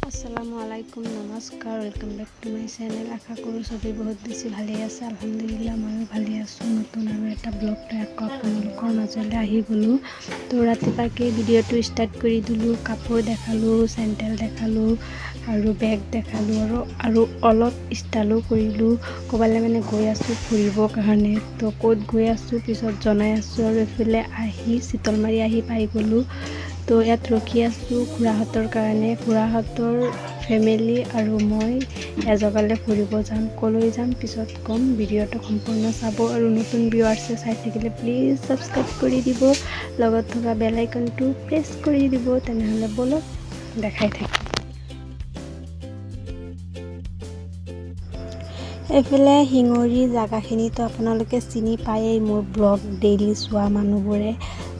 আসসালামুআলাইকুম, নমস্কাৰ, welcome back to my channel. আশা কৰোঁ চবেই বহুত বেছি ভালেই আছে। আলহামদুলিল্লাহ ময়ো ভালেই আছোঁ। নতুন আৰু এটা ব্লগ আকৌ আপোনালোকৰ মাজলৈ আহি গ'লোঁ। তো ৰাতিপুৱাকৈ ভিডিঅ'টো ষ্টাৰ্ট কৰি দিলোঁ। কাপোৰ দেখালোঁ, চেণ্ডেল দেখালোঁ আৰু বেগ দেখালোঁ আৰু অলপ ষ্টাইলো কৰিলোঁ। ক'ৰবালৈ মানে গৈ আছোঁ ফুৰিবৰ কাৰণে। তো ক'ত গৈ আছোঁ পিছত জনাই আছোঁ। আৰু এইফালে আহি চিতলমাৰী আহি পাই গ'লোঁ। তো ইয়াত ৰখি আছোঁ খুৰাহঁতৰ কাৰণে। খুৰাহঁতৰ ফেমিলি আৰু মই এজেগালৈ ফুৰিব যাম। ক'লৈ যাম পিছত ক'ম। ভিডিঅ'টো সম্পূৰ্ণ চাব আৰু নতুন ভিউৱাৰ্ছে চাই থাকিলে প্লিজ ছাবস্ক্ৰাইব কৰি দিব, লগত থকা বেল আইকনটো প্ৰেছ কৰি দিব। তেনেহ'লে ব'লক দেখাই থাকিম। এইফালে শিঙৰি জেগাখিনিতো আপোনালোকে চিনি পায়েই, মোৰ ব্লগ ডেইলি চোৱা মানুহবোৰে।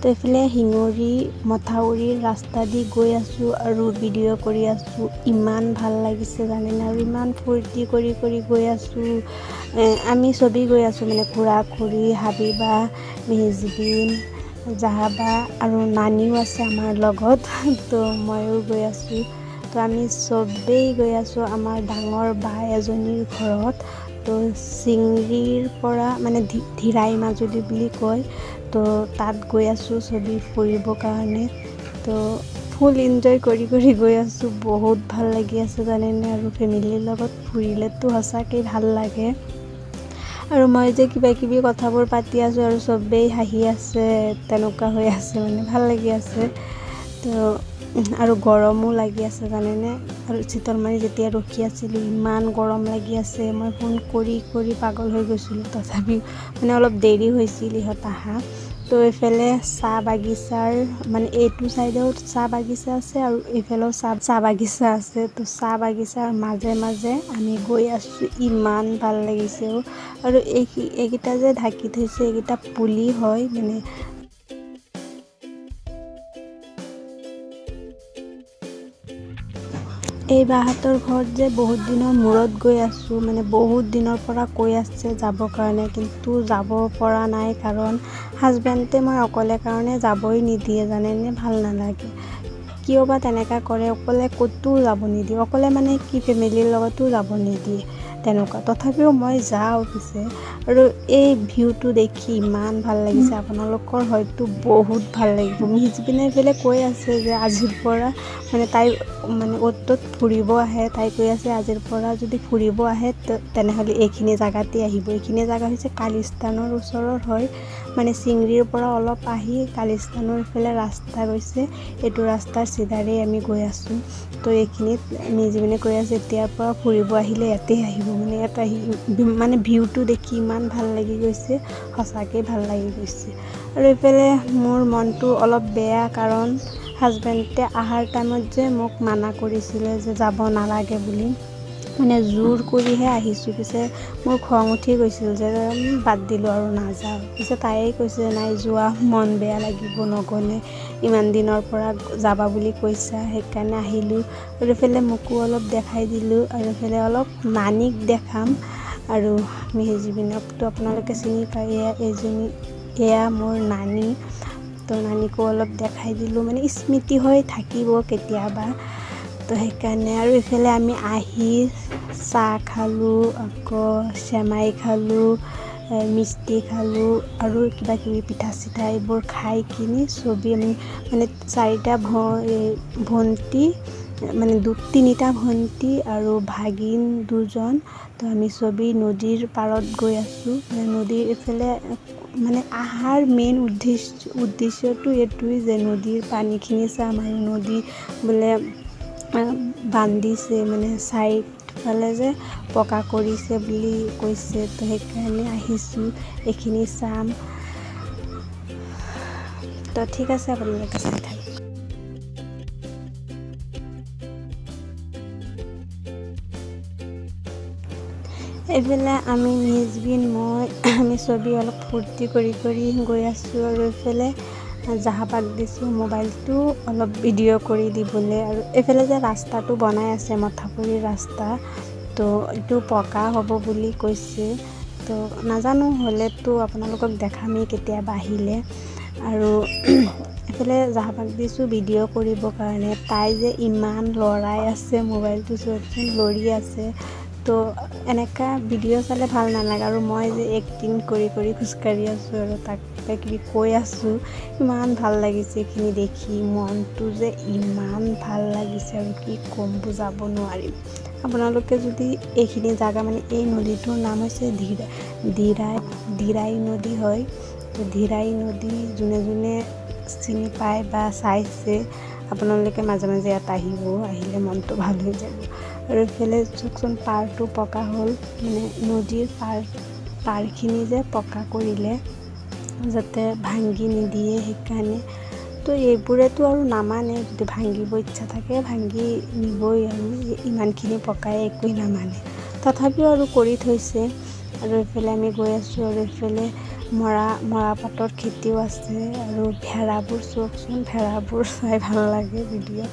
তো এইফালে শিঙৰি মথাউৰিৰ ৰাস্তা দি গৈ আছোঁ আৰু ভিডিঅ' কৰি আছোঁ। ইমান ভাল লাগিছে জানেনে, আৰু ইমান ফূৰ্তি কৰি গৈ আছোঁ। আমি চবেই গৈ আছোঁ, মানে খুৰা খুৰী, হাবিবা, মেজবিন, জাহাবা আৰু নানিও আছে আমাৰ লগত। তো ময়ো গৈ আছোঁ। তো আমি চবেই গৈ আছোঁ আমাৰ ডাঙৰ বা এজনীৰ ঘৰত। তো চিংৰিৰ পৰা মানে ধিৰাই মাজুলী বুলি কয়। তো তাত গৈ আছোঁ চবেই ফুৰিবৰ কাৰণে। তো ফুল এনজয় কৰি গৈ আছোঁ। বহুত ভাল লাগি আছে জানেনে, আৰু ফেমিলিৰ লগত ফুৰিলেতো সঁচাকৈ ভাল লাগে। আৰু মই যে কিবাকিবি কথাবোৰ পাতি আছোঁ আৰু চবেই হাঁহি আছে, তেনেকুৱা হৈ আছে, মানে ভাল লাগি আছে। তো আৰু গৰমো লাগি আছে জানেনে। আৰু চিতলমাৰী যেতিয়া ৰখি আছিলোঁ ইমান গৰম লাগি আছে। মই ফোন কৰি পাগল হৈ গৈছিলোঁ। তথাপিও মানে অলপ দেৰি হৈছিল ইহঁত আহা। তো এইফালে চাহ বাগিচাৰ মানে এইটো ছাইডেও চাহ বাগিচা আছে আৰু এইফালেও চাহ বাগিচা আছে। তো চাহ বাগিচাৰ মাজে আমি গৈ আছোঁ। ইমান ভাল লাগিছে। আৰু এইকেইটা যে ঢাকি থৈছে এইকেইটা পুলি হয়। মানে এই বাহঁতৰ ঘৰত যে বহুত দিনৰ মূৰত গৈ আছোঁ, মানে বহুত দিনৰ পৰা কৈ আছে যাবৰ কাৰণে, কিন্তু যাব পৰা নাই। কাৰণ হাজবেণ্ডে মই অকলে কাৰণে যাবই নিদিয়ে জানেনে, ভাল নালাগে। কিয় বা তেনেকুৱা কৰে, অকলে ক'তো যাব নিদিয়ে। অকলে মানে কি, ফেমিলিৰ লগতো যাব নিদিয়ে তেনেকুৱা। তথাপিও মই যাওঁ পিছে। আৰু এই ভিউটো দেখি ইমান ভাল লাগিছে। আপোনালোকৰ হয়তো বহুত ভাল লাগিব। মিজপিনে এইফালে কৈ আছে যে আজিৰ পৰা মানে তাই মানে অ'ত ফুৰিব আহে। তাই কৈ আছে আজিৰ পৰা যদি ফুৰিব আহে তেনেহ'লে এইখিনি জেগাতে আহিব। এইখিনি জেগা হৈছে কালিস্থানৰ ওচৰৰ হয়। মানে চিংৰিৰ পৰা অলপ আহি কালিস্থানৰ ইফালে ৰাস্তা গৈছে। এইটো ৰাস্তাৰ চিধাৰেই আমি গৈ আছোঁ। তো এইখিনিত মিজপিনে কৈ আছে এতিয়াৰ পৰা ফুৰিব আহিলে ইয়াতেই আহিব। মানে ইয়াত আহি মানে ভিউটো দেখি ইমান ভাল লাগি গৈছে, সঁচাকৈ ভাল লাগি গৈছে। আৰু এইফালে মোৰ মনটো অলপ বেয়া, কাৰণ হাজবেণ্ডে আহাৰ টাইমত যে মোক মানা কৰিছিলে যে যাব নালাগে বুলি, মানে জোৰ কৰিহে আহিছোঁ। পিছে মোৰ খং উঠি গৈছিল যে বাদ দিলোঁ আৰু নাযাওঁ। পিছে তাইয়ে কৈছে নাই যোৱা, মন বেয়া লাগিব নগ'লে, ইমান দিনৰ পৰা যাবা বুলি কৈছা সেইকাৰণে আহিলোঁ। আৰু এইফালে মোকো অলপ দেখাই দিলোঁ। আৰু এইফালে অলপ নানীক দেখাম। আৰু মেহজিবিনকতো আপোনালোকে চিনি পায়, এয়া মোৰ নানী। তো নানীকো অলপ দেখাই দিলোঁ, মানে স্মৃতি হৈ থাকিব কেতিয়াবা। তো সেইকাৰণে। আৰু এইফালে আমি আহি চাহ খালোঁ, আকৌ চেমাই খালোঁ, মিষ্টি খালোঁ আৰু কিবাকিবি পিঠা চিঠা এইবোৰ খাই কিনি চবেই আমি মানে চাৰিটা ভণ্টি, মানে তিনিটা ভণ্টি আৰু ভাগিন দুজন। তো আমি চবেই নদীৰ পাৰত গৈ আছোঁ। নদীৰ এইফালে মানে আহাৰ মেইন উদ্দেশ্যটো এইটোৱেই যে নদীৰ পানীখিনি চাম। আৰু নদী বোলে বান্ধিছে, মানে চাৰিওফালে যে পকা কৰিছে বুলি কৈছে। তো সেইকাৰণে আহিছোঁ, এইখিনি চাম। তো ঠিক আছে, আপোনালোকে চাই থাকক। এইফালে আমি মিজবিন, আমি চবেই অলপ ফূৰ্তি কৰি গৈ আছোঁ। আৰু এইফালে জাহাপাক দিছোঁ মোবাইলটো অলপ ভিডিঅ' কৰি দিবলৈ। আৰু এইফালে যে ৰাস্তাটো বনাই আছে মথাপুৰীৰ ৰাস্তা, তো এইটো পকা হ'ব বুলি কৈছে। তো নাজানো, হ'লেতো আপোনালোকক দেখামেই কেতিয়াবা আহিলে। আৰু এইফালে জাহাপাক দিছোঁ ভিডিঅ' কৰিবৰ কাৰণে। তাই যে ইমান লৰাই আছে মোবাইলটো, চোৱাচোন লৰি আছে। তো এনেকুৱা ভিডিঅ' চালে ভাল নালাগে। আৰু মই যে এক্টিং কৰি কৰি খোজকাঢ়ি আছোঁ আৰু তাক কিবা কিবি কৈ আছোঁ, ইমান ভাল লাগিছে এইখিনি দেখি। মনটো যে ইমান ভাল লাগিছে আৰু কি ক'ম, বুজাব নোৱাৰিম। আপোনালোকে যদি এইখিনি জেগা মানে এই নদীটোৰ নাম হৈছে ধিৰাই নদী হয়। তো ধিৰাই নদী যোনে যোনে চিনি পায় বা চাইছে, আপোনালোকে মাজে মাজে ইয়াত আহিলে মনটো ভাল হৈ যাব। আৰু এইফালে চাওকচোন পাৰটো পকা হ'ল, মানে নদীৰ পাৰখিনি যে পকা কৰিলে যাতে ভাঙি নিদিয়ে, সেইকাৰণে। তো এইবোৰেতো আৰু নামানে, যদি ভাঙিব ইচ্ছা থাকে ভাঙি নিবই, আৰু ইমানখিনি পকাই একোৱেই নামানে, তথাপিও আৰু কৰি থৈছে। আৰু এইফালে আমি গৈ আছোঁ, আৰু এইফালে মৰাপাটৰ খেতিও আছে। আৰু ভেড়াবোৰ চাওকচোন, ভেড়াবোৰ চাই ভাল লাগে ভিডিঅ'ত।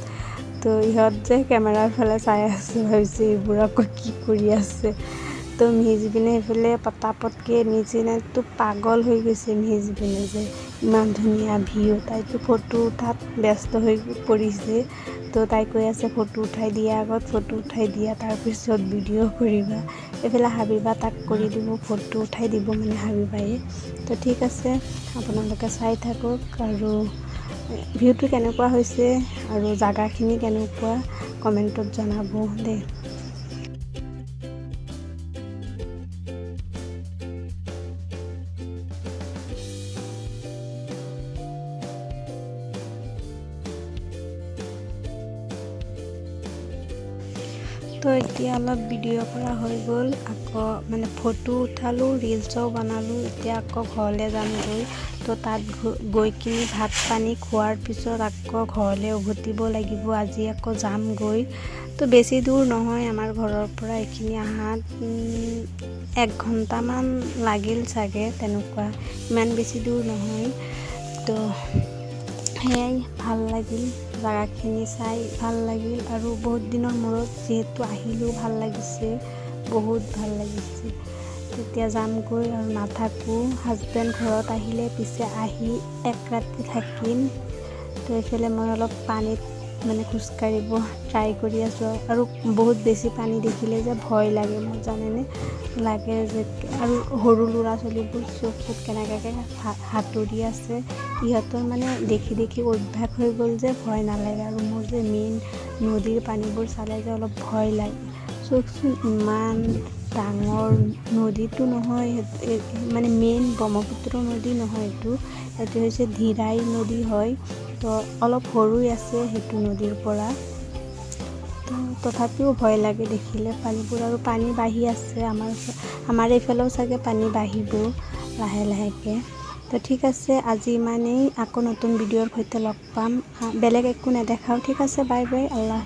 তো ইহঁত যে কেমেৰাৰ ফালে চাই আছে, ভাবিছে এইবোৰ আকৌ কি কৰি আছে। তো মিহিজবিনে এইফালে পটাপটকৈ নিচিনাটো পাগল হৈ গৈছে। মিহিজবিনে যে ইমান ধুনীয়া ভিউ, তাইতো ফটো উঠাত ব্যস্ত হৈ পৰিছে। তো তাই কৈ আছে ফটো উঠাই দিয়া, আগত ফটো উঠাই দিয়া, তাৰপিছত ভিডিঅ' কৰিবা। এইফালে হাবিবা তাক কৰি দিব, ফটো উঠাই দিব মানে হাবিবায়ে। তো ঠিক আছে, আপোনালোকে চাই থাকক। আৰু ভিউটো কেনেকুৱা হৈছে আৰু জাগাখিনি কেনেকুৱা কমেণ্টত জনাব দেই। তো এতিয়া অলপ ভিডিঅ' কৰা হৈ গ'ল, আকৌ মানে ফটো উঠালোঁ, ৰিলচও বনালোঁ। এতিয়া আকৌ ঘৰলৈ যামগৈ। তো তাত গৈ কিনি ভাত পানী খোৱাৰ পিছত আকৌ ঘৰলৈ উভতিব লাগিব। আজি আকৌ যামগৈ। তো বেছি দূৰ নহয় আমাৰ ঘৰৰ পৰা এইখিনি অহাত 1 ঘণ্টামান লাগিল চাগে, তেনেকুৱা, ইমান বেছি দূৰ নহয়। তো সেয়াই, ভাল লাগিল, জাগাখিনি চাই ভাল লাগিল। আৰু বহুত দিনৰ মূৰত যিহেতু আহিলোঁ, ভাল লাগিছে, বহুত ভাল লাগিছে। তেতিয়া যামগৈ আৰু নাথাকোঁ। হাজবেণ্ড ঘৰত আহিলে পিছে আহি 1 ৰাতি থাকিম। তো এইফালে মই অলপ পানীত মানে খোজকাঢ়িব ট্ৰাই কৰি আছোঁ। আৰু বহুত বেছি পানী দেখিলে যে ভয় লাগে মোৰ, জানেনে, লাগে যে। আৰু সৰু ল'ৰা ছোৱালীবোৰ চকুত কেনেকৈ সাঁতুৰি আছে, ইহঁতৰ মানে দেখি দেখি অভ্যাস হৈ গ'ল যে ভয় নালাগে। আৰু মোৰ যে মেইন নদীৰ পানীবোৰ চালে যে অলপ ভয় লাগে। চোকচোন ইমান ডাঙৰ নদীটো নহয়, মানে মেইন ব্ৰহ্মপুত্ৰ নদী নহয়, এইটো হৈছে ধিৰাই নদী হয়। তো অলপ সৰুই আছে সেইটো নদীৰ পৰা। তো তথাপিও ভয় লাগে দেখিলে পানীবোৰ। আৰু পানী বাঢ়ি আছে, আমাৰ এইফালেও চাগে পানী বাঢ়িব লাহে লাহেকৈ। তো ঠিক আছে, আজি ইমানেই। আকৌ নতুন ভিডিঅ'ৰ সৈতে লগ পাম। বেলেগ একো নেদেখাওঁ। ঠিক আছে, বাই বাই, আল্লাহ।